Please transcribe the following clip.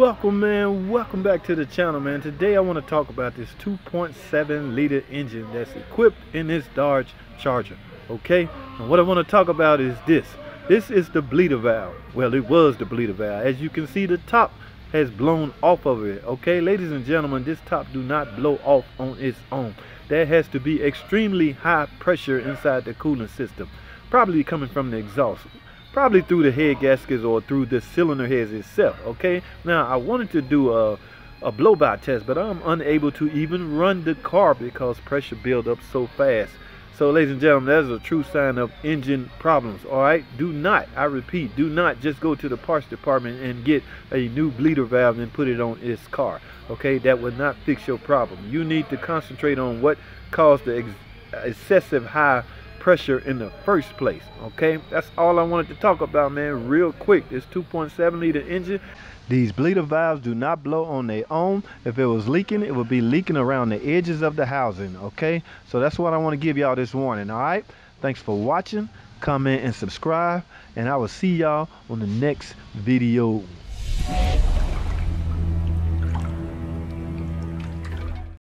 Welcome back to the channel, man. Today I want to talk about this 2.7 liter engine that's equipped in this Dodge Charger. Okay, and what I want to talk about is this is the bleeder valve. Well, it was the bleeder valve. As you can see, the top has blown off of it. Okay, ladies and gentlemen, this top do not blow off on its own. There has to be extremely high pressure inside the cooling system, probably coming from the exhaust, probably through the head gaskets or through the cylinder heads itself. Okay, now I wanted to do a blow-by test, but I'm unable to even run the car because pressure build up so fast. So ladies and gentlemen, that's a true sign of engine problems. All right, do not, I repeat, do not just go to the parts department and get a new bleeder valve and put it on its car. Okay, that would not fix your problem. You need to concentrate on what caused the excessive high pressure in the first place. Okay, that's all I wanted to talk about, man, real quick. This 2.7 liter engine, these bleeder valves do not blow on their own. If it was leaking, it would be leaking around the edges of the housing. Okay, so that's what I want to give y'all this warning. All right, thanks for watching, comment and subscribe, and I will see y'all on the next video.